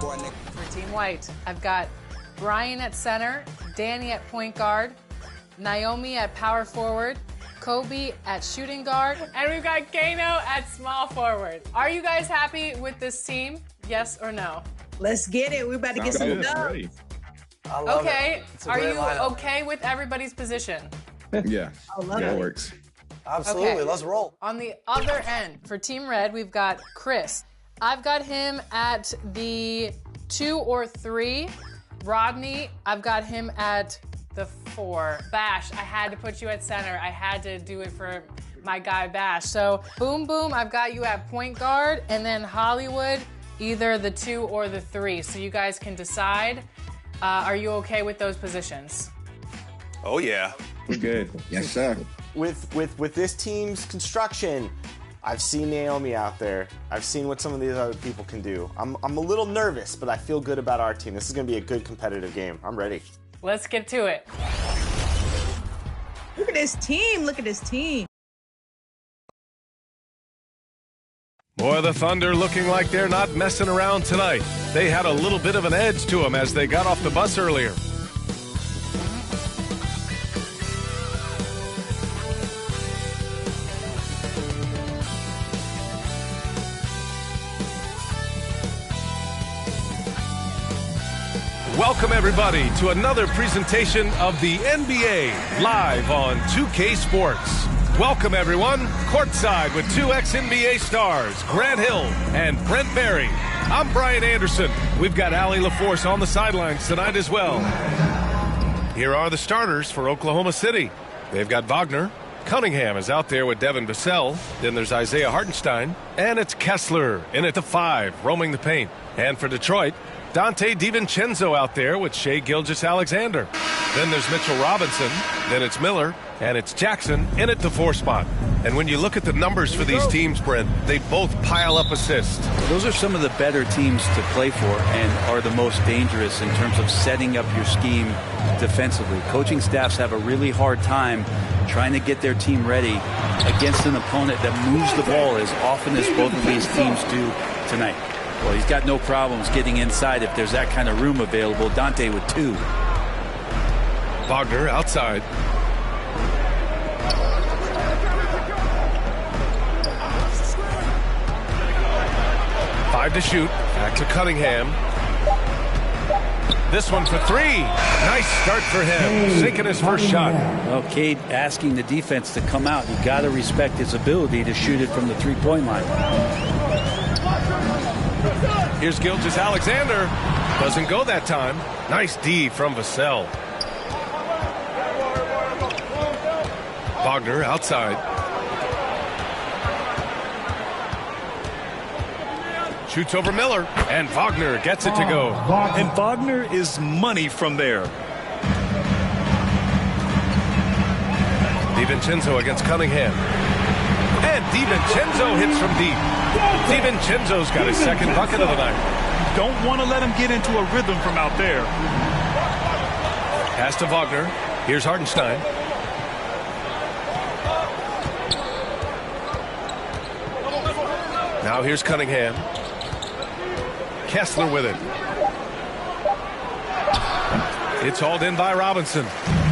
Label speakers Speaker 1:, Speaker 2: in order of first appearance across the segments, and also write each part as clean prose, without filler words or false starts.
Speaker 1: For Team White, I've got Brian at center, Danny at point guard, Naomi at power forward, Kobe at shooting guard, and we've got Kano at small forward. Are you guys happy with this team? Yes or no?
Speaker 2: Let's get it. We're about to get some dubs.
Speaker 1: Okay. Are you okay with everybody's position?
Speaker 3: Yeah. That works.
Speaker 4: Absolutely.
Speaker 1: Okay.
Speaker 4: Let's roll.
Speaker 1: On the other end, for Team Red, we've got Chris. I've got him at the 2 or 3. Rodney, I've got him at the 4. Bash, I had to put you at center. I had to do it for my guy Bash. So Boom Boom, I've got you at point guard, and then Hollywood, either the 2 or the 3. So you guys can decide. Are you okay with those positions?
Speaker 4: Oh yeah.
Speaker 3: We're good. Yes, sir.
Speaker 4: With this team's construction, I've seen Naomi out there. I've seen what some of these other people can do. I'm a little nervous, but I feel good about our team. This is going to be a good competitive game. I'm ready.
Speaker 1: Let's get to it.
Speaker 2: Look at this team. Look at this team.
Speaker 5: Boy, the Thunder looking like they're not messing around tonight. They had a little bit of an edge to them as they got off the bus earlier. Welcome, everybody, to another presentation of the NBA live on 2K Sports. Welcome, everyone, courtside with 2 ex-NBA stars, Grant Hill and Brent Berry. I'm Brian Anderson. We've got Allie LaForce on the sidelines tonight as well. Here are the starters for Oklahoma City. They've got Wagner. Cunningham is out there with Devin Vassell. Then there's Isaiah Hartenstein. And it's Kessler in at the 5, roaming the paint. And for Detroit, Dante DiVincenzo out there with Shai Gilgeous-Alexander. Then there's Mitchell Robinson. Then it's Miller. And it's Jackson in at the 4 spot. And when you look at the numbers for these teams, Brent, they both pile up assists.
Speaker 6: Those are some of the better teams to play for and are the most dangerous in terms of setting up your scheme defensively. Coaching staffs have a really hard time trying to get their team ready against an opponent that moves the ball as often as both of these teams do tonight. Well, he's got no problems getting inside if there's that kind of room available. Dante with 2.
Speaker 5: Wagner outside. Five to shoot. Back to Cunningham. This one for 3. Nice start for him. Sinking his first shot.
Speaker 6: Well, Cade asking the defense to come out. You got to respect his ability to shoot it from the 3-point line.
Speaker 5: Here's Gilgeous-Alexander. Doesn't go that time. Nice D from Vassell. Wagner outside. Shoots over Miller, and Wagner gets it to go.
Speaker 7: And Wagner is money from there.
Speaker 5: DiVincenzo against Cunningham. And DiVincenzo hits from deep. DiVincenzo's got his second bucket of the night.
Speaker 7: Don't want to let him get into a rhythm from out there.
Speaker 5: Pass to Wagner. Here's Hartenstein. Now here's Cunningham. Kessler with it. It's hauled in by Robinson.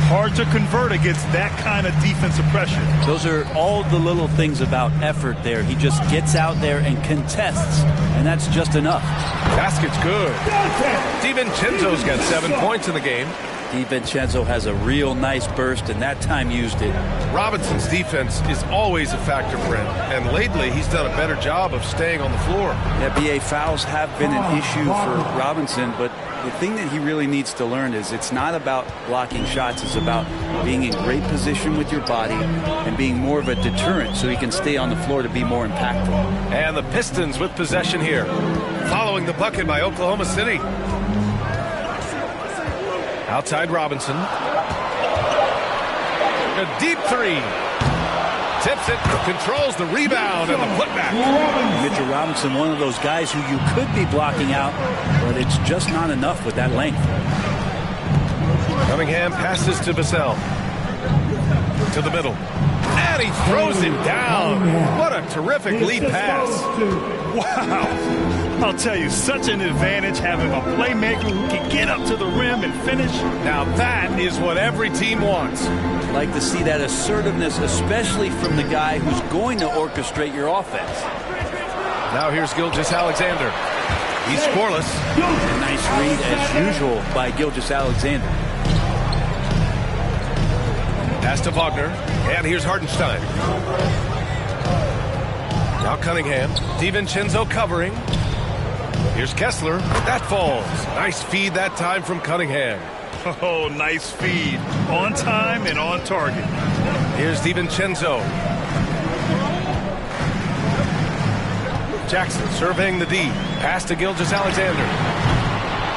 Speaker 7: Hard to convert against that kind of defensive pressure.
Speaker 6: Those are all the little things about effort there. He just gets out there and contests, and that's just enough.
Speaker 5: Basket's good. DiVincenzo's got 7 points in the game.
Speaker 6: DiVincenzo has a real nice burst, and that time used it.
Speaker 5: Robinson's defense is always a factor, Brent, and lately he's done a better job of staying on the floor.
Speaker 6: Yeah, BA, fouls have been an issue for Robinson, but the thing that he really needs to learn is it's not about blocking shots. It's about being in great position with your body and being more of a deterrent so he can stay on the floor to be more impactful.
Speaker 5: And the Pistons with possession here, following the bucket by Oklahoma City. Outside Robinson. A deep 3. Tips it, controls the rebound and the putback.
Speaker 6: Mitchell Robinson, one of those guys who you could be blocking out, but it's just not enough with that length.
Speaker 5: Cunningham passes to Vassell. To the middle. And he throws it down. What a terrific lead pass.
Speaker 7: Wow. I'll tell you, such an advantage having a playmaker who can get up to the rim and finish.
Speaker 5: Now that is what every team wants.
Speaker 6: I'd like to see that assertiveness, especially from the guy who's going to orchestrate your offense.
Speaker 5: Now here's Gilgeous-Alexander. He's scoreless.
Speaker 6: A nice read, as usual, by Gilgeous-Alexander.
Speaker 5: Pass to Wagner, and here's Hartenstein. Now Cunningham. DiVincenzo covering. Here's Kessler. That falls. Nice feed that time from Cunningham.
Speaker 7: Oh, nice feed. On time and on target.
Speaker 5: Here's DiVincenzo. Jackson surveying the D. Pass to Gilgeous-Alexander.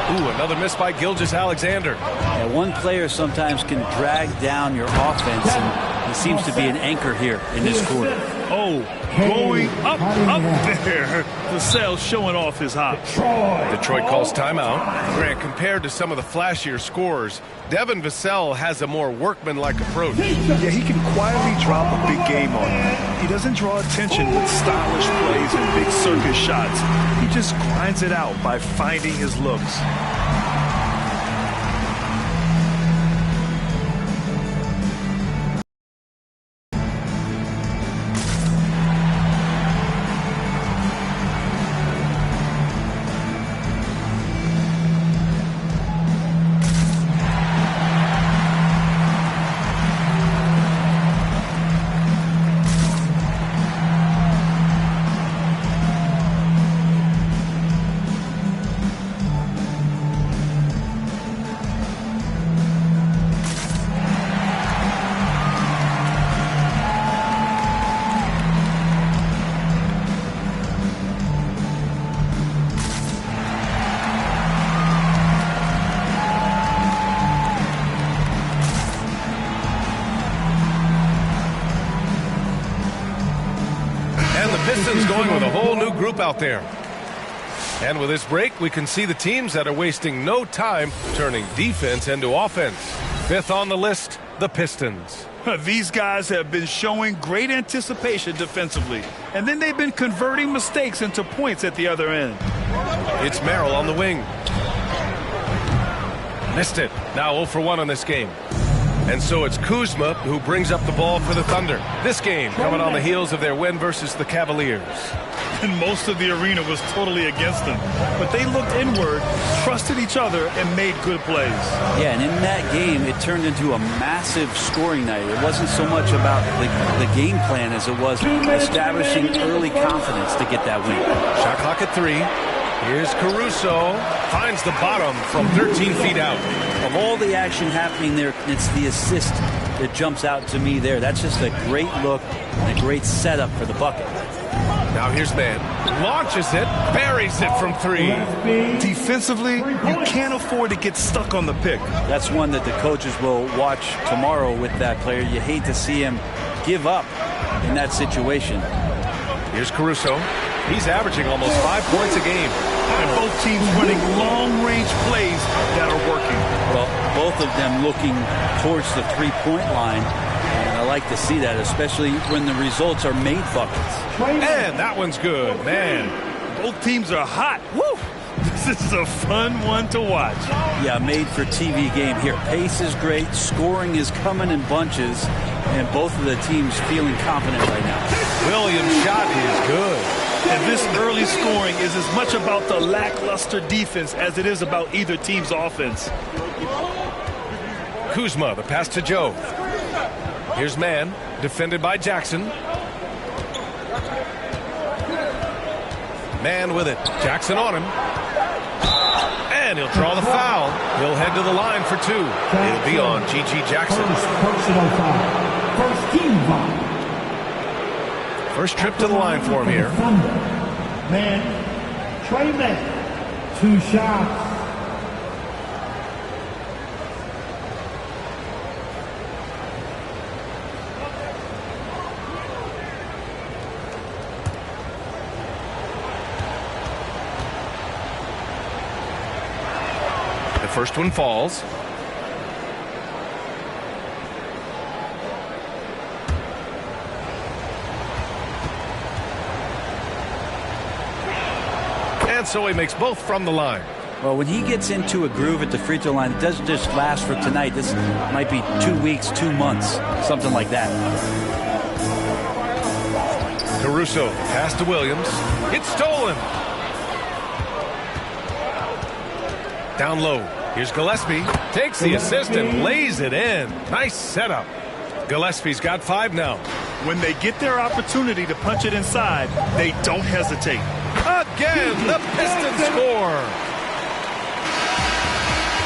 Speaker 5: Ooh, another miss by Gilgeous-Alexander.
Speaker 6: Yeah, one player sometimes can drag down your offense, and he seems to be an anchor here in this quarter.
Speaker 7: Oh, going up there. Vassell showing off his hops.
Speaker 5: Detroit calls timeout. Grant, compared to some of the flashier scorers, Devin Vassell has a more workmanlike approach.
Speaker 7: Yeah, he can quietly drop a big game on you. He doesn't draw attention with stylish plays and big circus shots. He just grinds it out by finding his looks.
Speaker 5: Pistons going with a whole new group out there. And with this break, we can see the teams that are wasting no time turning defense into offense. Fifth on the list, the Pistons.
Speaker 7: These guys have been showing great anticipation defensively, and then they've been converting mistakes into points at the other end.
Speaker 5: It's Merrill on the wing. Missed it. Now 0 for 1 on this game. And so it's Kuzma who brings up the ball for the Thunder. This game coming on the heels of their win versus the Cavaliers.
Speaker 7: And most of the arena was totally against them. But they looked inward, trusted each other, and made good plays.
Speaker 6: Yeah, and in that game, it turned into a massive scoring night. It wasn't so much about the game plan as it was establishing early confidence to get that win.
Speaker 5: Shot clock at 3. Here's Caruso. Finds the bottom from 13 feet out.
Speaker 6: Of all the action happening there, it's the assist that jumps out to me there. That's just a great look and a great setup for the bucket.
Speaker 5: Now here's Mann. Launches it, buries it from 3.
Speaker 7: Defensively, you can't afford to get stuck on the pick.
Speaker 6: That's one that the coaches will watch tomorrow with that player. You hate to see him give up in that situation.
Speaker 5: Here's Caruso. He's averaging almost 5 points a game.
Speaker 7: And both teams running long-range plays that are working.
Speaker 6: Well, both of them looking towards the three-point line. And I like to see that, especially when the results are made buckets.
Speaker 5: And that one's good, man.
Speaker 7: Both teams are hot. Woo! This is a fun one to watch.
Speaker 6: Yeah, made for TV game here. Pace is great. Scoring is coming in bunches. And both of the teams feeling confident right now.
Speaker 5: Williams' shot is good.
Speaker 7: And this early scoring is as much about the lackluster defense as it is about either team's offense.
Speaker 5: Kuzma, the pass to Joe. Here's Mann, defended by Jackson. Mann with it. Jackson on him. And he'll draw the foul. He'll head to the line for 2. It'll be on G.G. Jackson.
Speaker 8: Personal foul. First team foul.
Speaker 5: First trip to the line for him here.
Speaker 8: Man, Trey Mann, 2 shots.
Speaker 5: The first one falls. so he makes both from the line.
Speaker 6: Well, when he gets into a groove at the free throw line, it doesn't just last for tonight. This might be 2 weeks, 2 months, something like that.
Speaker 5: Caruso, pass to Williams. It's stolen. Down low. Here's Gillespie. Takes the assist and lays it in. Nice setup. Gillespie's got 5 now.
Speaker 7: When they get their opportunity to punch it inside, they don't hesitate.
Speaker 5: Again, the Pistons score.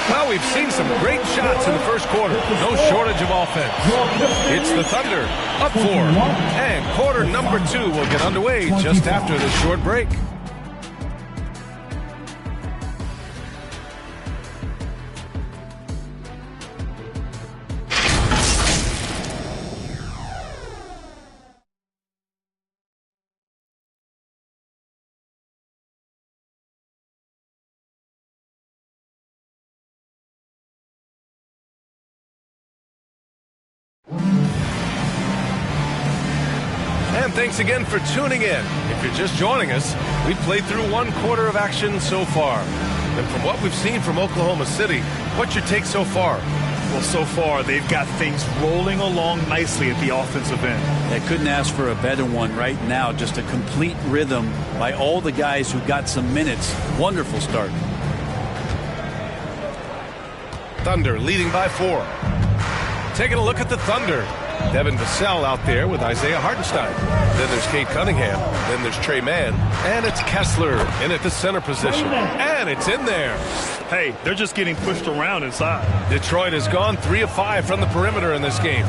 Speaker 5: Well, we've seen some great shots in the first quarter. No shortage of offense. It's the Thunder, up 4. And quarter number 2 will get underway just after this short break. And thanks again for tuning in. If you're just joining us, we've played through 1 quarter of action so far. And from what we've seen from Oklahoma City, what's your take so far?
Speaker 7: Well, so far, they've got things rolling along nicely at the offensive end.
Speaker 6: They couldn't ask for a better one right now. Just a complete rhythm by all the guys who got some minutes. Wonderful start.
Speaker 5: Thunder leading by 4. Taking a look at the Thunder. Devin Vassell out there with Isaiah Hartenstein. Then there's Cade Cunningham. Then there's Trey Mann. And it's Kessler in at the center position. And it's in there.
Speaker 7: Hey, they're just getting pushed around inside.
Speaker 5: Detroit has gone 3 of 5 from the perimeter in this game.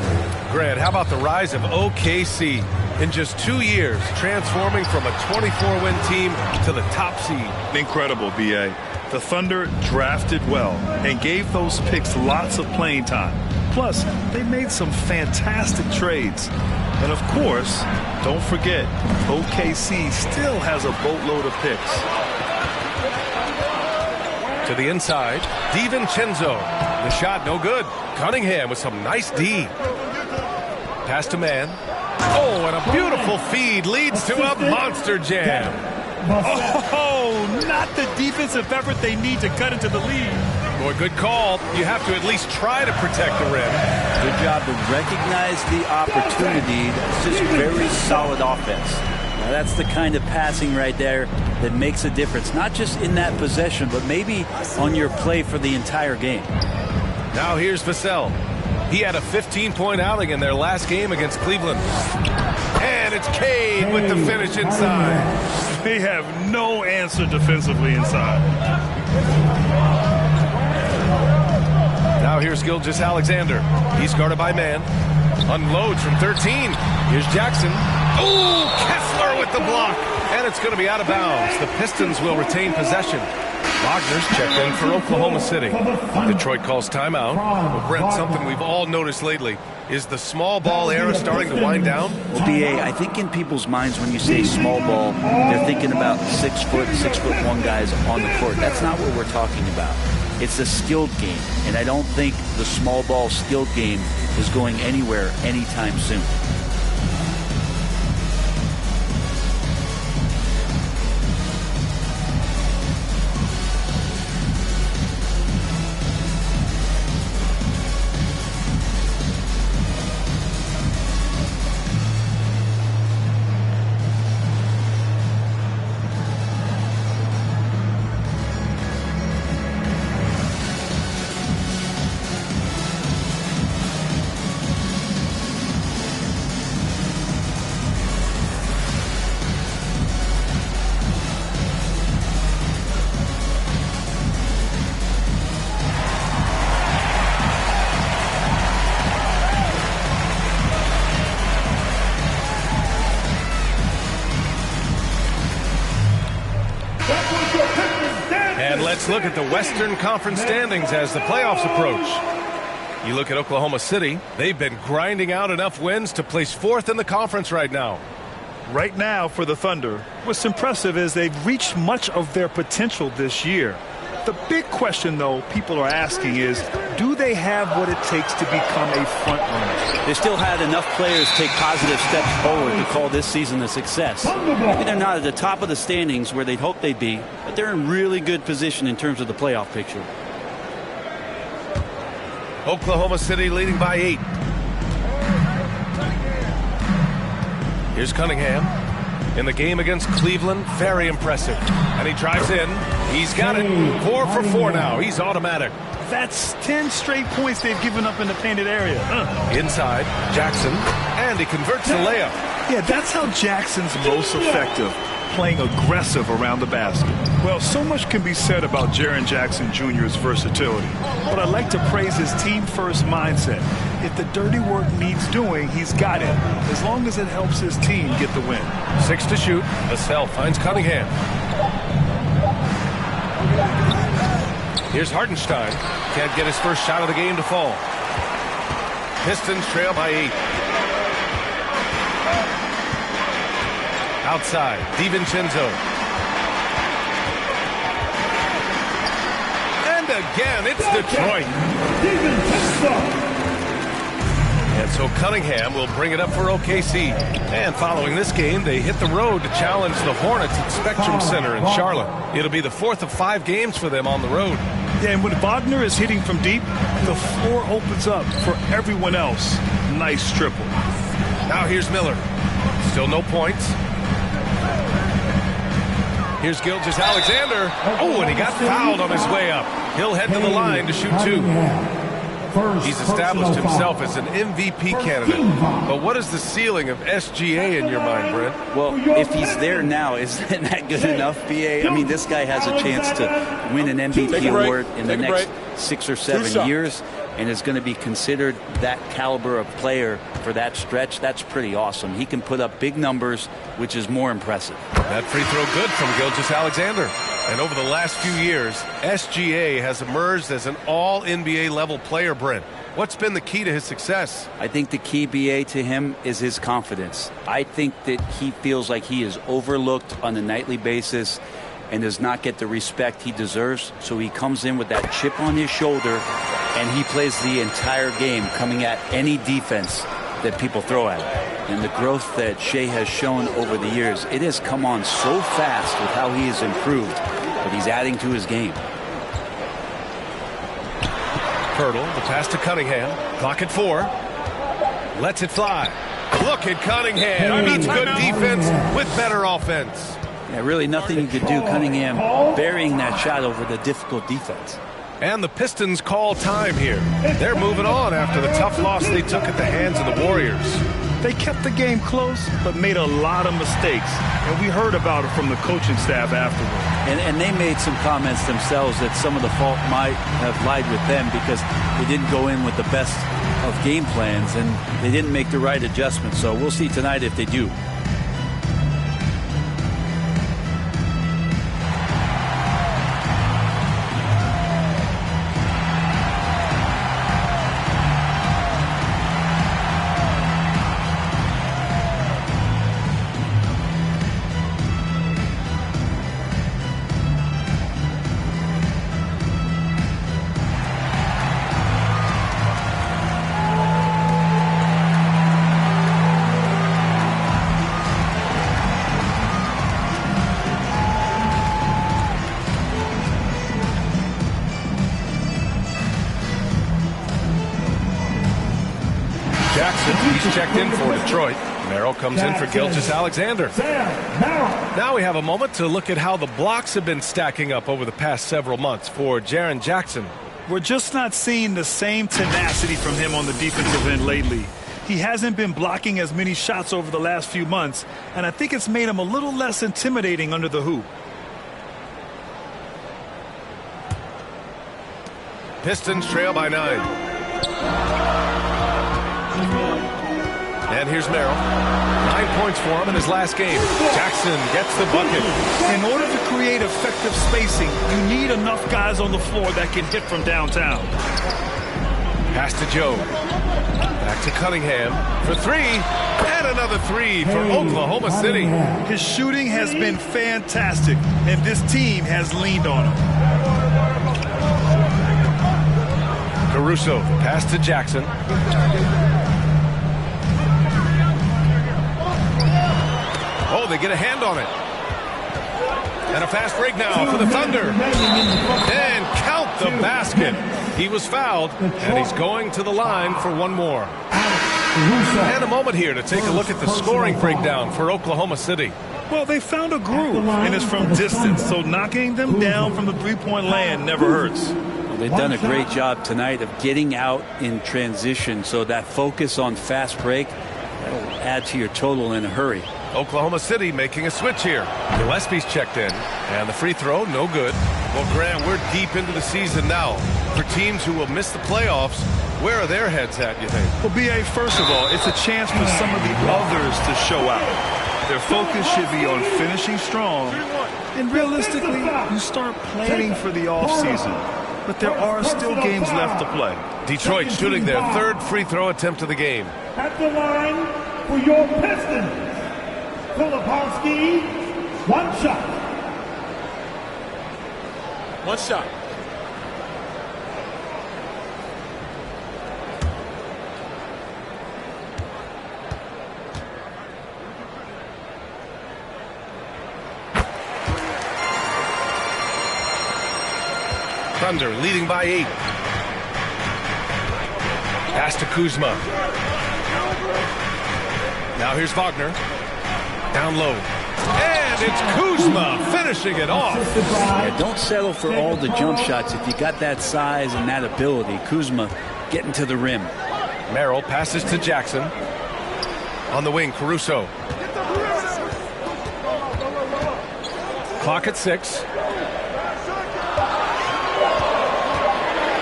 Speaker 5: Grant, how about the rise of OKC? In just 2 years, transforming from a 24-win team to the top seed.
Speaker 7: Incredible, B.A. The Thunder drafted well and gave those picks lots of playing time. Plus, they made some fantastic trades. And of course, don't forget, OKC still has a boatload of picks.
Speaker 5: To the inside, DiVincenzo. The shot no good. Cunningham with some nice D. Pass to Mann. Oh, and a beautiful feed leads to a monster jam.
Speaker 7: Oh, not the defensive effort they need to cut into the lead.
Speaker 5: Boy, good call. You have to at least try to protect the rim.
Speaker 6: Good job to recognize the opportunity. That's just very solid offense. Now, that's the kind of passing right there that makes a difference, not just in that possession, but maybe on your play for the entire game.
Speaker 5: Now here's Vassell. He had a 15-point outing in their last game against Cleveland. And it's Cade with the finish inside.
Speaker 7: They have no answer defensively inside.
Speaker 5: Now here's Gilgeous-Alexander. He's guarded by Mann. Unloads from 13. Here's Jackson. Oh, Kessler with the block. And it's going to be out of bounds. The Pistons will retain possession. Wagner's checked in for Oklahoma City. Detroit calls timeout. Well, Brent, something we've all noticed lately. Is the small ball era starting to wind down?
Speaker 6: Well, B.A., I think in people's minds when you say small ball, they're thinking about 6 foot, 6'1" guys on the court. That's not what we're talking about. It's a skilled game, and I don't think the small ball skilled game is going anywhere anytime soon.
Speaker 5: Let's look at the Western Conference standings as the playoffs approach. You look at Oklahoma City, they've been grinding out enough wins to place 4th in the conference right now.
Speaker 7: Right now for the Thunder, what's impressive is they've reached much of their potential this year. The big question, though, people are asking is, do they have what it takes to become a front runner?
Speaker 6: they still had enough players take positive steps forward to call this season a success. Maybe they're not at the top of the standings where they'd hope they'd be, but they're in really good position in terms of the playoff picture.
Speaker 5: Oklahoma City leading by 8. Here's Cunningham. In the game against Cleveland, very impressive. And he drives in. He's got it. 4 for 4 now. He's automatic.
Speaker 7: That's 10 straight points they've given up in the painted area.
Speaker 5: Inside, Jackson. And he converts the layup.
Speaker 7: Yeah, that's how Jackson's most effective, playing aggressive around the basket. Well, so much can be said about Jaren Jackson Jr.'s versatility, but I'd like to praise his team-first mindset. If the dirty work needs doing, he's got it, as long as it helps his team get the win.
Speaker 5: 6 to shoot. Vassell finds Cunningham. Here's Hartenstein. Can't get his first shot of the game to fall. Pistons trail by 8. Outside, DiVincenzo. And again, it's Detroit. And so Cunningham will bring it up for OKC. And following this game, they hit the road to challenge the Hornets at Spectrum Center in Charlotte. It'll be the 4th of 5 games for them on the road.
Speaker 7: Yeah, and when Wagner is hitting from deep, the floor opens up for everyone else. Nice triple.
Speaker 5: Now here's Miller. Still no points. Here's Gilgeous-Alexander. Oh, and he got fouled on his way up. He'll head to the line to shoot 2. He's established himself as an MVP candidate. But what is the ceiling of SGA in your mind, Brent?
Speaker 6: Well, if he's there now, isn't that good enough, BA? I mean, this guy has a chance to win an MVP award in the next 6 or 7 years, and is going to be considered that caliber of player for that stretch. That's pretty awesome. He can put up big numbers, which is more impressive.
Speaker 5: That free throw good from Gilgeous-Alexander. And over the last few years, SGA has emerged as an all-NBA level player, Brent. What's been the key to his success?
Speaker 6: I think the key, BA, to him is his confidence. I think that he feels like he is overlooked on a nightly basis and does not get the respect he deserves. So he comes in with that chip on his shoulder, and he plays the entire game coming at any defense that people throw at him. And the growth that Shea has shown over the years, it has come on so fast with how he has improved, but he's adding to his game.
Speaker 5: Hurdle, the pass to Cunningham. Clock at 4. Lets it fly. Look at Cunningham. Meets good defense with better offense.
Speaker 6: Yeah, really nothing you could do. Cunningham burying that shot over the difficult defense.
Speaker 5: And the Pistons call time here. They're moving on after the tough loss they took at the hands of the Warriors.
Speaker 7: They kept the game close, but made a lot of mistakes. And we heard about it from the coaching staff afterward.
Speaker 6: And they made some comments themselves that some of the fault might have lied with them because they didn't go in with the best of game plans and they didn't make the right adjustments. So we'll see tonight if they do.
Speaker 5: He's checked in for Detroit. Merrill comes in for Gilgeous-Alexander. Now we have a moment to look at how the blocks have been stacking up over the past several months for Jaren Jackson.
Speaker 7: We're just not seeing the same tenacity from him on the defensive end lately. He hasn't been blocking as many shots over the last few months, and I think it's made him a little less intimidating under the hoop.
Speaker 5: Pistons trail by 9. And here's Merrill. 9 points for him in his last game. Jackson gets the bucket.
Speaker 7: In order to create effective spacing, you need enough guys on the floor that can hit from downtown.
Speaker 5: Pass to Joe. Back to Cunningham for 3. And another 3 for Oklahoma City.
Speaker 7: His shooting has been fantastic, and this team has leaned on him.
Speaker 5: Caruso, pass to Jackson. Oh, they get a hand on it. And a fast break now for the Thunder. And count the basket. He was fouled, and he's going to the line for one more. And a moment here to take a look at the scoring breakdown for Oklahoma City.
Speaker 7: Well, they found a groove, and it's from distance, so knocking them down from the three-point land never hurts.
Speaker 6: Well, they've done a great job tonight of getting out in transition, so that focus on fast break, that'll add to your total in a hurry.
Speaker 5: Oklahoma City making a switch here. Gillespie's checked in, and the free throw, no good. Well, Grant, we're deep into the season now. For teams who will miss the playoffs, where are their heads at, you think?
Speaker 7: Well, B.A., first of all, it's a chance for some of the others to show out. Their focus should be on finishing strong, and realistically, you start planning for the offseason. But there are still games left to play.
Speaker 5: Detroit shooting their third free throw attempt of the game.
Speaker 8: At the line for your Pistons, Filipowski, one shot.
Speaker 9: One shot.
Speaker 5: Thunder leading by 8. Pass to Kuzma. Now here's Wagner. Down low. And it's Kuzma finishing it off.
Speaker 6: Yeah, don't settle for all the jump shots if you got that size and that ability. Kuzma getting to the rim.
Speaker 5: Merrill passes to Jackson. On the wing, Caruso. Clock at 6.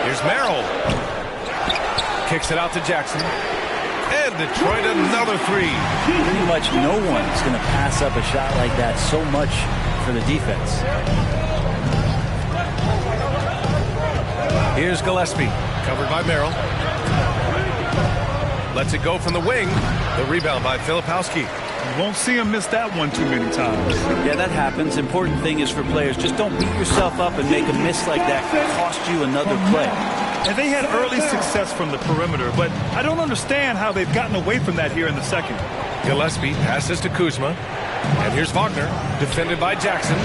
Speaker 5: Here's Merrill. Kicks it out to Jackson. And Detroit another 3.
Speaker 6: Pretty much no one's going to pass up a shot like that so much for the defense.
Speaker 5: Here's Gillespie. Covered by Merrill. Lets it go from the wing. The rebound by Filipowski.
Speaker 7: You won't see him miss that one too many times.
Speaker 6: Yeah, that happens. Important thing is for players, just don't beat yourself up and make a miss like that cost you another play.
Speaker 7: And they had early success from the perimeter, but I don't understand how they've gotten away from that here in the second.
Speaker 5: Gillespie passes to Kuzma. And here's Wagner, defended by Jackson.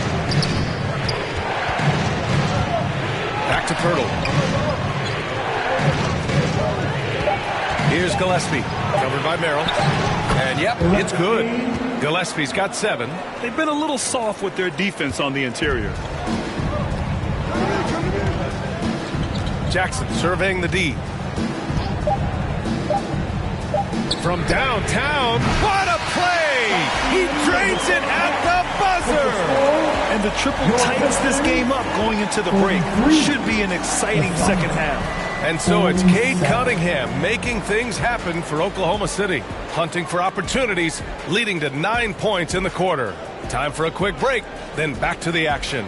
Speaker 5: Back to Pirtle. Here's Gillespie, covered by Merrill. And yep, it's good. Gillespie's got 7.
Speaker 7: They've been a little soft with their defense on the interior.
Speaker 5: Jackson surveying the D. From downtown, what a play! He drains it at the buzzer!
Speaker 7: And the triple tightens this game up going into the break. Should be an exciting second half.
Speaker 5: And so it's Cade Cunningham making things happen for Oklahoma City. Hunting for opportunities, leading to 9 points in the quarter. Time for a quick break, then back to the action.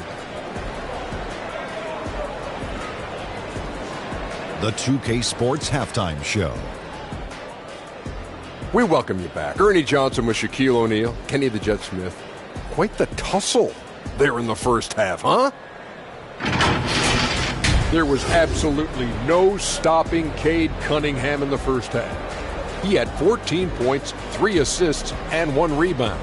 Speaker 10: The 2K Sports Halftime Show.
Speaker 11: We welcome you back. Ernie Johnson with Shaquille O'Neal, Kenny the Jet Smith. Quite the tussle there in the first half, huh? There was absolutely no stopping Cade Cunningham in the first half. He had 14 points, 3 assists, and 1 rebound.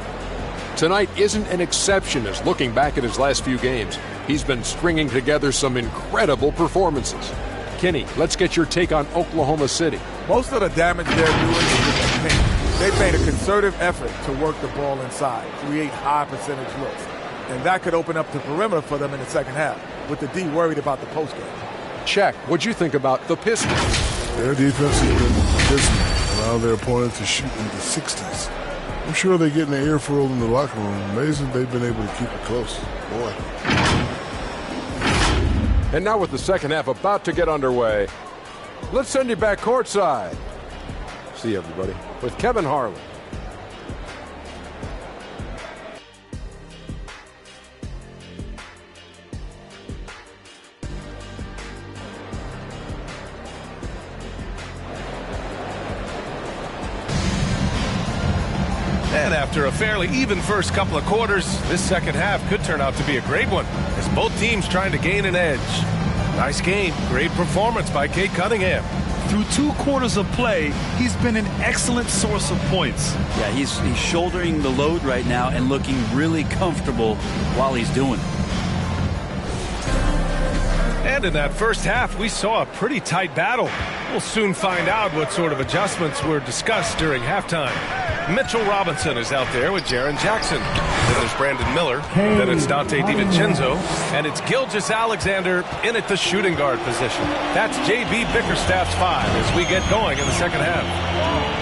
Speaker 11: Tonight isn't an exception as looking back at his last few games, he's been stringing together some incredible performances. Kenny, let's get your take on Oklahoma City.
Speaker 12: Most of the damage they're doing is with the paint. They've made a concerted effort to work the ball inside, create high percentage looks. And that could open up the perimeter for them in the second half, with the D worried about the postgame.
Speaker 11: Check. What'd you think about the Pistons?
Speaker 13: Their defense has been dismal, allow their opponents to shoot in the 60s. I'm sure they're getting their earful in the locker room. Amazing they've been able to keep it close. Boy.
Speaker 11: And now with the second half about to get underway, let's send you back courtside. See you, everybody, with Kevin Harlan.
Speaker 5: And after a fairly even first couple of quarters, this second half could turn out to be a great one, as both teams trying to gain an edge. Nice game, great performance by Cade Cunningham.
Speaker 7: Through 2 quarters of play, he's been an excellent source of points.
Speaker 6: Yeah, he's shouldering the load right now and looking really comfortable while he's doing it.
Speaker 5: And in that first half, we saw a pretty tight battle. We'll soon find out what sort of adjustments were discussed during halftime. Mitchell Robinson is out there with Jaren Jackson. Then there's Brandon Miller. Then it's Dante DiVincenzo. And it's Gilgeous-Alexander in at the shooting guard position. That's JB Bickerstaff's 5 as we get going in the second half.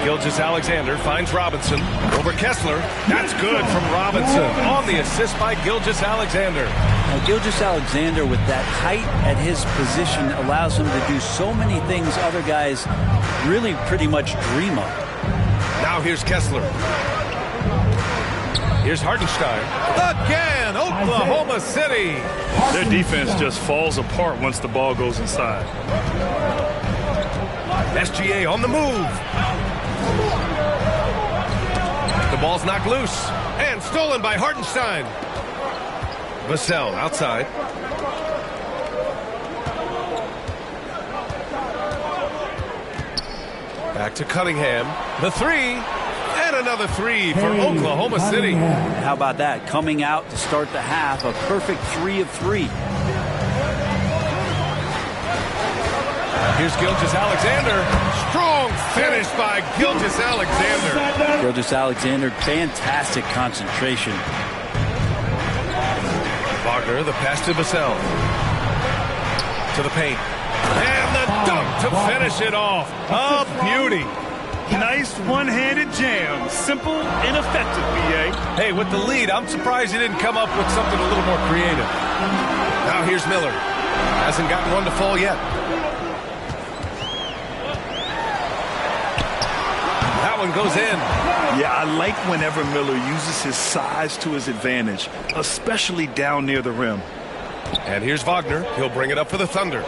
Speaker 5: Gilgeous-Alexander finds Robinson over Kessler. That's good from Robinson on the assist by Gilgeous-Alexander.
Speaker 6: Now, Gilgeous-Alexander with that height at his position allows him to do so many things other guys really pretty much dream of.
Speaker 5: Now here's Kessler. Here's Hartenstein. Again, Oklahoma City.
Speaker 7: Their defense just falls apart once the ball goes inside.
Speaker 5: SGA on the move. The ball's knocked loose and stolen by Hartenstein. Vassell outside. Back to Cunningham. The 3. And another 3 for Oklahoma City.
Speaker 6: How about that? Coming out to start the half, a perfect 3 of 3.
Speaker 5: Here's Gilgeous-Alexander. Strong finish by Gilgeous-Alexander.
Speaker 6: Gilgeous-Alexander, fantastic concentration.
Speaker 5: Wagner, the pass to Vassell. To the paint. And the dunk to finish it off. A beauty.
Speaker 7: Nice one-handed jam. Simple and effective, B.A.
Speaker 5: Hey, with the lead, I'm surprised he didn't come up with something a little more creative. Now here's Miller. Hasn't gotten one to fall yet. That one goes in.
Speaker 7: Yeah, I like whenever Miller uses his size to his advantage, especially down near the rim.
Speaker 5: And here's Wagner. He'll bring it up for the Thunder.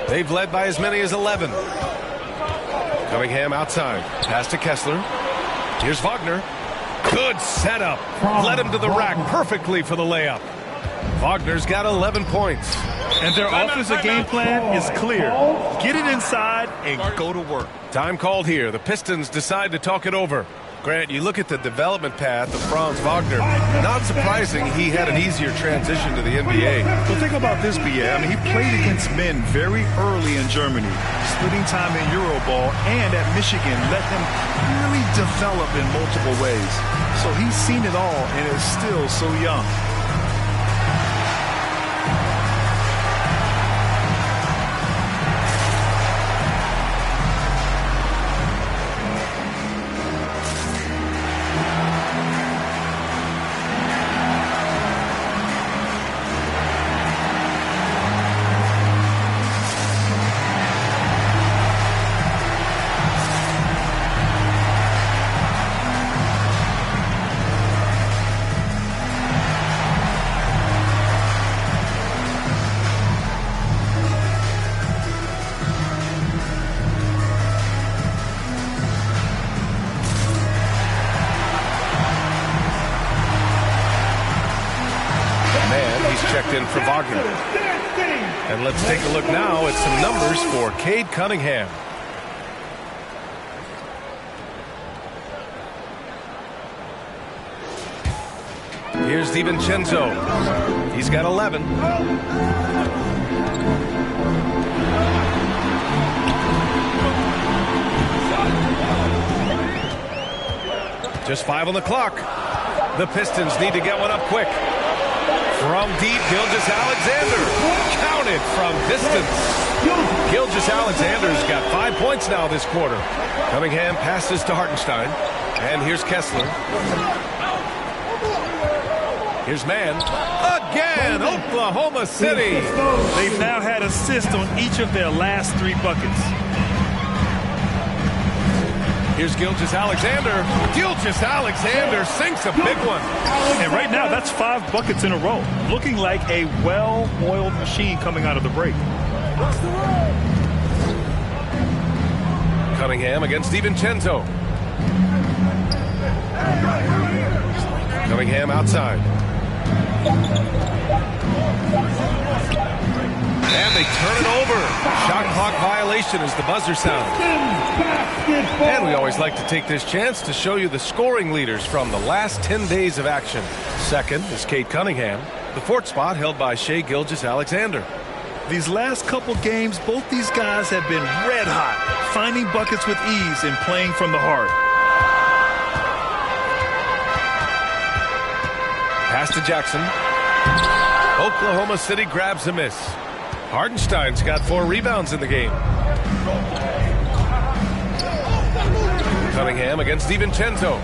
Speaker 5: They've led by as many as 11. Cunningham outside. Pass to Kessler. Here's Wagner. Good setup. Led him to the rack perfectly for the layup. Wagner's got 11 points.
Speaker 7: And their offensive game plan is clear. Get it inside and go to work.
Speaker 5: Time called here. The Pistons decide to talk it over. Grant, you look at the development path of Franz Wagner. Not surprising he had an easier transition to the NBA.
Speaker 7: Well, think about this, B.A. I mean, he played against men very early in Germany, splitting time in Euroball, and at Michigan let him really develop in multiple ways. So he's seen it all and is still so young.
Speaker 5: Checked in for Wagner. And let's take a look now at some numbers for Cade Cunningham. Here's DiVincenzo. He's got 11. Just 5 on the clock. The Pistons need to get one up quick. From deep, Gilgeous-Alexander. Counted from distance. Gilgeous-Alexander's got 5 points now this quarter. Cunningham passes to Hartenstein. And here's Kessler. Here's Mann. Again, Oklahoma City.
Speaker 7: They've now had assists on each of their last 3 buckets.
Speaker 5: Here's Gilgeous-Alexander. Gilgeous-Alexander sinks a big one.
Speaker 7: And right now, that's 5 buckets in a row. Looking like a well-oiled machine coming out of the break.
Speaker 5: Cunningham against DiVincenzo. Cunningham outside. And they turn it over. Shot clock violation as the buzzer sounds. And we always like to take this chance to show you the scoring leaders from the last 10 days of action. Second is Cade Cunningham. The fourth spot held by Shai Gilgeous-Alexander.
Speaker 7: These last couple games, both these guys have been red hot, finding buckets with ease and playing from the heart.
Speaker 5: Pass to Jackson. Oklahoma City grabs a miss. Hardenstein's got 4 rebounds in the game. Cunningham against DiVincenzo.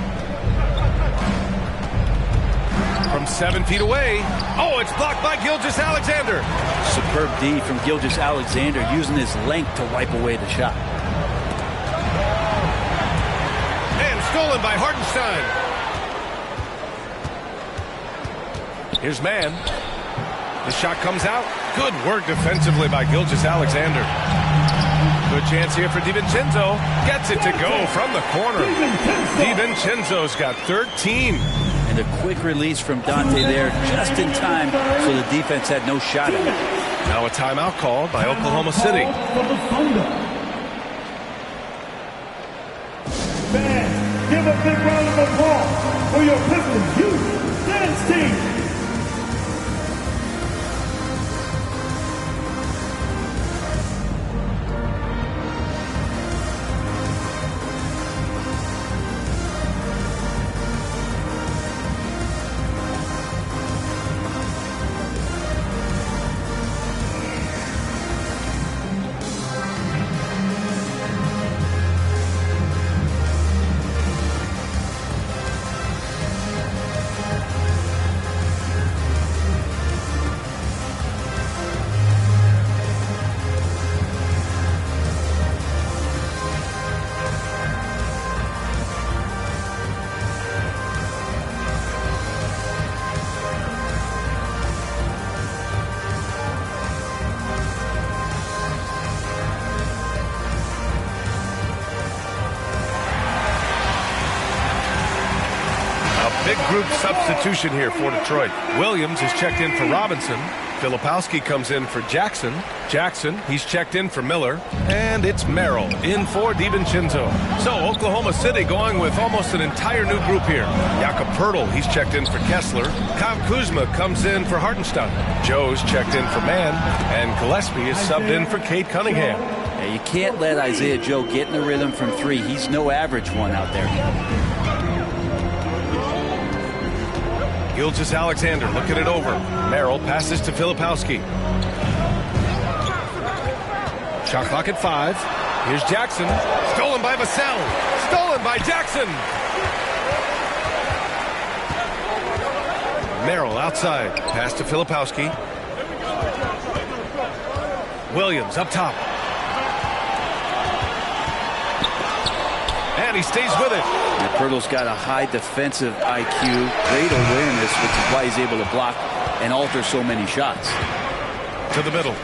Speaker 5: From 7 feet away. Oh, it's blocked by Gilgeous-Alexander.
Speaker 6: Superb D from Gilgeous-Alexander, using his length to wipe away the shot.
Speaker 5: And stolen by Hardenstein. Here's Mann. The shot comes out. Good work defensively by Gilgeous-Alexander. Good chance here for DiVincenzo. Gets it to go from the corner. DiVincenzo's got 13.
Speaker 6: And a quick release from Dante there just in time, so the defense had no shot at it.
Speaker 5: Now a timeout called by Oklahoma City.
Speaker 8: Fans, give a big round of applause for your Pistons youth dance team.
Speaker 5: Big group substitution here for Detroit. Williams is checked in for Robinson. Filipowski comes in for Jackson. Jackson, he's checked in for Miller. And it's Merrill in for DiVincenzo. So Oklahoma City going with almost an entire new group here. Jakob Poeltl, he's checked in for Kessler. Kyle Kuzma comes in for Hartenstein. Joe's checked in for Mann. And Gillespie is subbed in for Cade Cunningham.
Speaker 6: Yeah, you can't let Isaiah Joe get in the rhythm from 3. He's no average one out there.
Speaker 5: Gilgeous-Alexander looking it over. Merrill passes to Filipowski. Shot clock at 5. Here's Jackson. Stolen by Vassell. Stolen by Jackson. Merrill outside. Pass to Filipowski. Williams up top. And he stays with it.
Speaker 6: And Poeltl's got a high defensive IQ, great awareness, which is why he's able to block and alter so many shots.
Speaker 5: To the middle.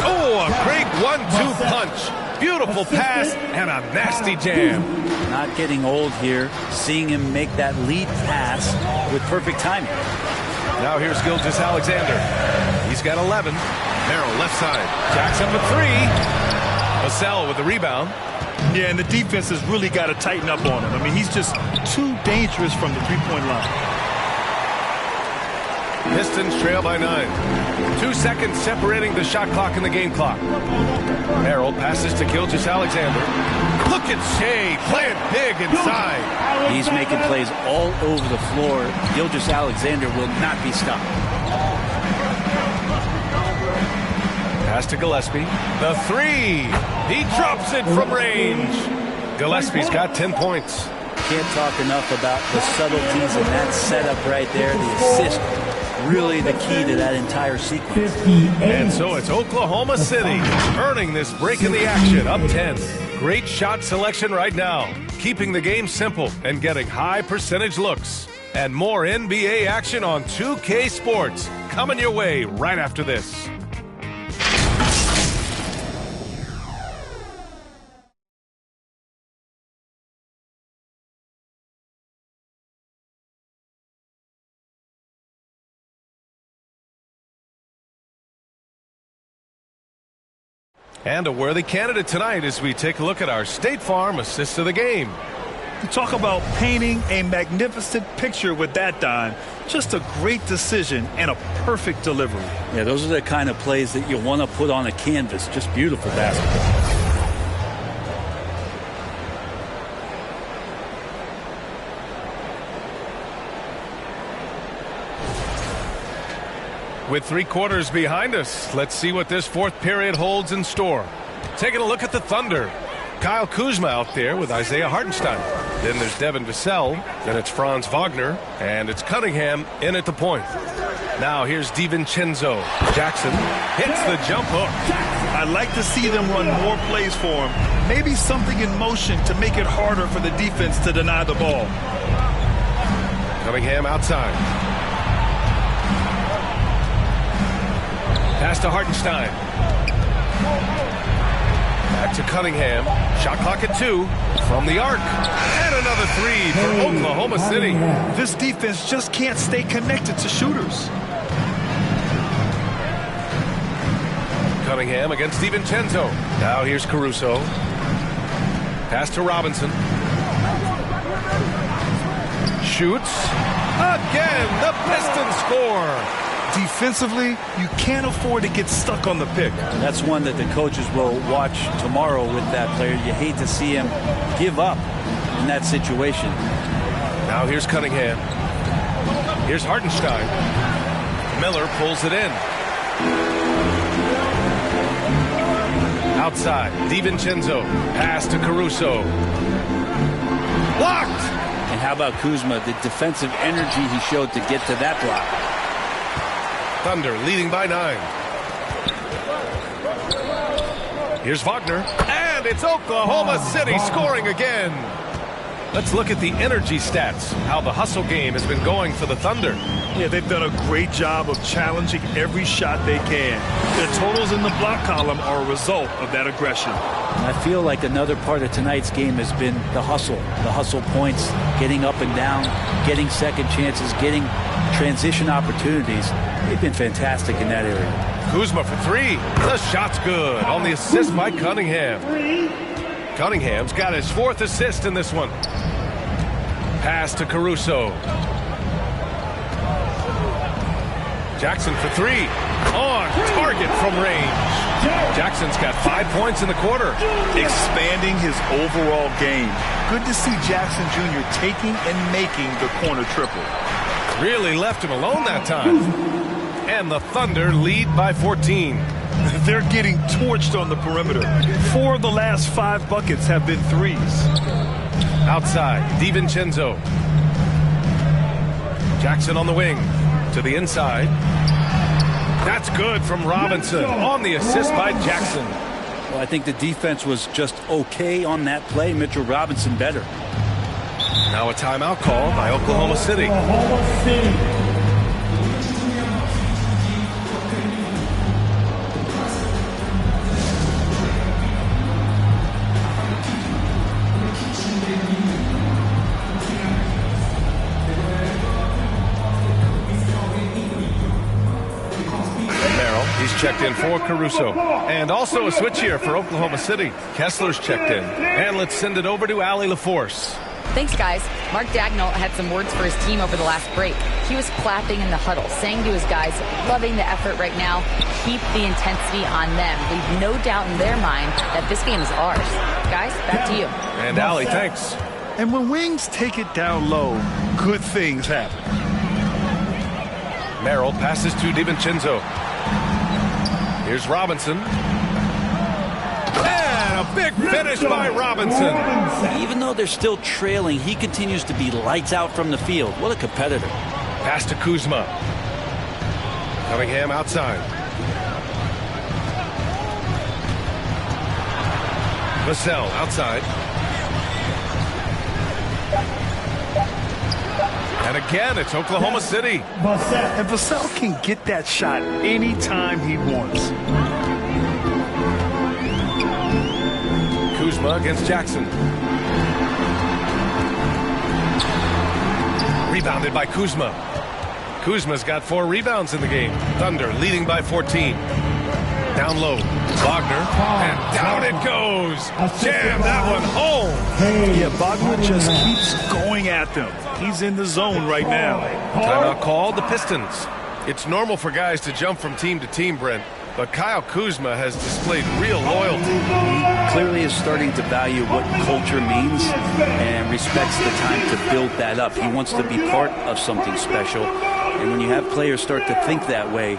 Speaker 5: Oh, a great 1-2 punch. Beautiful pass and a nasty jam.
Speaker 6: Not getting old here, seeing him make that lead pass with perfect timing.
Speaker 5: Now here's Gilgeous-Alexander. He's got 11. Merrill left side. Jackson with 3. Vassell with the rebound.
Speaker 7: Yeah, and the defense has really got to tighten up on him. I mean, he's just too dangerous from the three-point line.
Speaker 5: Pistons trail by 9. 2 seconds separating the shot clock and the game clock. Merrill passes to Gilgeous-Alexander. Look at Shai playing big inside.
Speaker 6: He's making plays all over the floor. Gilgeous-Alexander will not be stopped.
Speaker 5: Pass to Gillespie. The 3. He drops it from range. Gillespie's got 10 points.
Speaker 6: Can't talk enough about the subtleties in that setup right there. The assist, really the key to that entire sequence.
Speaker 5: And so it's Oklahoma City earning this break in the action, up 10. Great shot selection right now, keeping the game simple and getting high percentage looks. And more NBA action on 2K Sports coming your way right after this. And a worthy candidate tonight as we take a look at our State Farm assist of the game.
Speaker 7: You talk about painting a magnificent picture with that dime. Just a great decision and a perfect delivery.
Speaker 6: Yeah, those are the kind of plays that you want to put on a canvas. Just beautiful basketball.
Speaker 5: With 3 quarters behind us, let's see what this fourth period holds in store. Taking a look at the Thunder. Kyle Kuzma out there with Isaiah Hartenstein. Then there's Devin Vassell. Then it's Franz Wagner. And it's Cunningham in at the point. Now here's DiVincenzo. Jackson hits the jump hook.
Speaker 7: I'd like to see them run more plays for him. Maybe something in motion to make it harder for the defense to deny the ball.
Speaker 5: Cunningham outside. Pass to Hartenstein. Back to Cunningham. Shot clock at 2 from the arc. And another 3 for Oklahoma City.
Speaker 7: This defense just can't stay connected to shooters.
Speaker 5: Cunningham against DiVincenzo. Now here's Caruso. Pass to Robinson. Shoots. Again, the Pistons score.
Speaker 7: Defensively, you can't afford to get stuck on the pick.
Speaker 6: That's one that the coaches will watch tomorrow with that player. You hate to see him give up in that situation.
Speaker 5: Now here's Cunningham. Here's Hartenstein. Miller pulls it in. Outside, DiVincenzo. Pass to Caruso. Blocked!
Speaker 6: And how about Kuzma, the defensive energy he showed to get to that block.
Speaker 5: Thunder leading by 9. Here's Wagner. And it's Oklahoma City scoring again. Let's look at the energy stats, how the hustle game has been going for the Thunder.
Speaker 7: Yeah, they've done a great job of challenging every shot they can. Their totals in the block column are a result of that aggression.
Speaker 6: I feel like another part of tonight's game has been the hustle points, getting up and down, getting second chances, getting transition opportunities. They've been fantastic in that area.
Speaker 5: Kuzma for 3. The shot's good on the assist by Cunningham. Cunningham's got his 4th assist in this one. Pass to Caruso. Jackson for 3. On target from range. Jackson's got 5 points in the quarter.
Speaker 7: Expanding his overall game. Good to see Jackson Jr. taking and making the corner triple.
Speaker 5: Really left him alone that time. And the Thunder lead by 14.
Speaker 7: They're getting torched on the perimeter. 4 of the last 5 buckets have been threes.
Speaker 5: Outside, DiVincenzo. Jackson on the wing. To the inside. That's good from Robinson on the assist by Jackson.
Speaker 6: Well, I think the defense was just okay on that play. Mitchell Robinson better.
Speaker 5: Now a timeout call by Oklahoma City. Checked in for Caruso. And also a switch here for Oklahoma City. Kessler's checked in. And let's send it over to Allie LaForce.
Speaker 9: Thanks, guys. Mark Dagnall had some words for his team over the last break. He was clapping in the huddle, saying to his guys, loving the effort right now. Keep the intensity on them. Leave no doubt in their mind that this game is ours. Guys, back to you.
Speaker 5: And Allie, thanks.
Speaker 7: And when Wings take it down low, good things happen.
Speaker 5: Merrill passes to DiVincenzo. Here's Robinson. And a big finish by Robinson.
Speaker 6: Even though they're still trailing, he continues to be lights out from the field. What a competitor.
Speaker 5: Pass to Kuzma. Cunningham outside. Vassell outside. And again, it's Oklahoma City.
Speaker 7: And Vassell can get that shot anytime he wants.
Speaker 5: Kuzma against Jackson. Rebounded by Kuzma. Kuzma's got 4 rebounds in the game. Thunder leading by 14. Down low, Wagner, and down it goes. Jam that one home.
Speaker 7: Yeah, Wagner just keeps going at them. He's in the zone right now.
Speaker 5: Timeout called the Pistons. It's normal for guys to jump from team to team, Brent, but Kyle Kuzma has displayed real loyalty.
Speaker 6: He clearly is starting to value what culture means and respects the time to build that up. He wants to be part of something special. And when you have players start to think that way,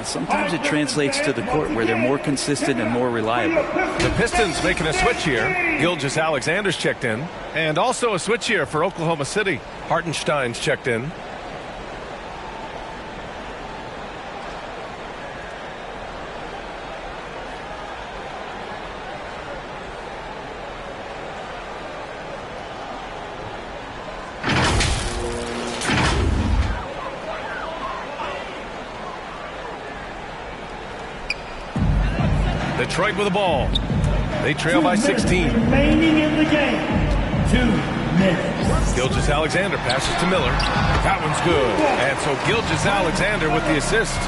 Speaker 6: sometimes it translates to the court where they're more consistent and more reliable.
Speaker 5: The Pistons making a switch here. Gilgeous-Alexander's checked in. And also a switch here for Oklahoma City. Hartenstein's checked in. Detroit with the ball. They trail by 16.
Speaker 8: Remaining in the game. 2 minutes.
Speaker 5: Gilgeous-Alexander passes to Miller. That one's good. And so Gilgeous-Alexander with the assist.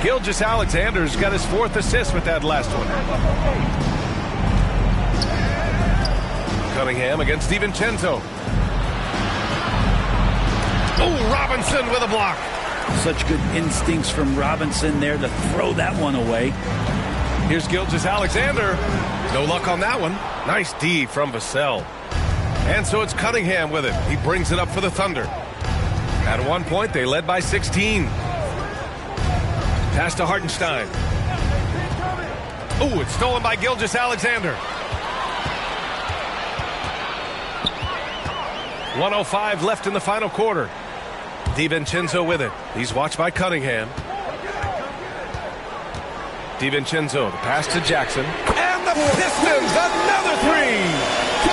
Speaker 5: Gilgeous-Alexander's got his 4th assist with that last one. Cunningham against DiVincenzo. Oh, Robinson with a block.
Speaker 6: Such good instincts from Robinson there to throw that one away.
Speaker 5: Here's Gilgeous-Alexander. No luck on that one. Nice D from Vassell. And so it's Cunningham with it. He brings it up for the Thunder. At one point, they led by 16. Pass to Hartenstein. Oh, it's stolen by Gilgeous-Alexander. 1:05 left in the final quarter. DiVincenzo with it. He's watched by Cunningham. DiVincenzo, the pass to Jackson. And the Pistons, another 3!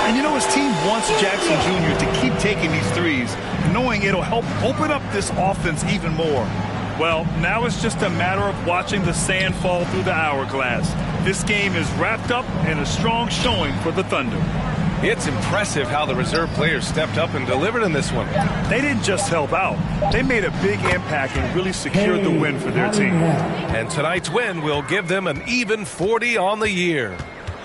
Speaker 7: And you know, his team wants Jackson Jr. to keep taking these threes, knowing it'll help open up this offense even more. Well, now it's just a matter of watching the sand fall through the hourglass. This game is wrapped up in a strong showing for the Thunder.
Speaker 5: It's impressive how the reserve players stepped up and delivered in this one.
Speaker 7: They didn't just help out. They made a big impact and really secured the win for their team.
Speaker 5: And tonight's win will give them an even 40 on the year.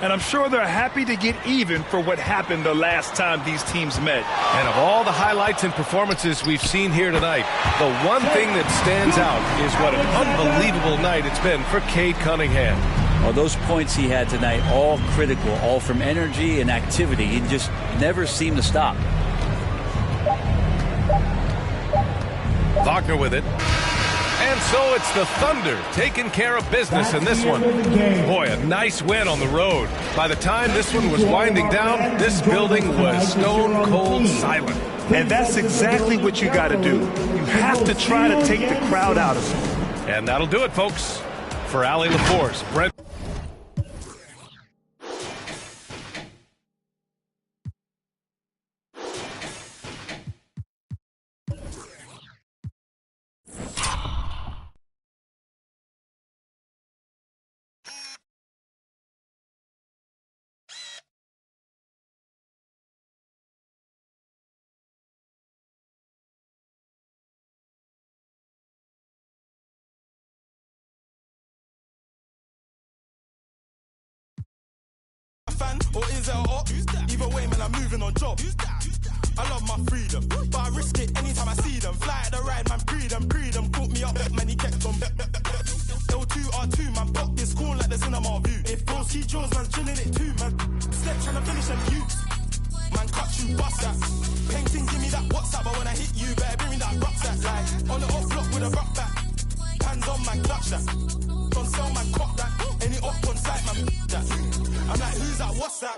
Speaker 7: And I'm sure they're happy to get even for what happened the last time these teams met.
Speaker 5: And of all the highlights and performances we've seen here tonight, the one thing that stands out is what an unbelievable night it's been for Cade Cunningham.
Speaker 6: Well, those points he had tonight, all critical, all from energy and activity. He just never seemed to stop.
Speaker 5: Wagner with it. And so it's the Thunder taking care of business in this one. Boy, a nice win on the road. By the time this one was winding down, this building was stone cold silent.
Speaker 7: And that's exactly what you got to do. You have to try to take the crowd out of it.
Speaker 5: And that'll do it, folks. For Allie LaForce, Brent.
Speaker 14: Or is it a op? Either way, man, I'm moving on job. I love my freedom, but I risk it anytime I see them. Fly at the ride, man, freedom. Caught me up, man, he kept on. L2R2, man, pop this corn like the cinema view. If bro see Jones, man's chilling it too, man. Step trying to finish them youths. Man, cut you, bust that. Painting, give me that WhatsApp, but when I hit you, better bring me that rucksack. Like, on the off block with a rock back. Hands on, man, clutch that. Don't sell, man, cop that. Any up on site, man, that. I'm like, who's that? What's that?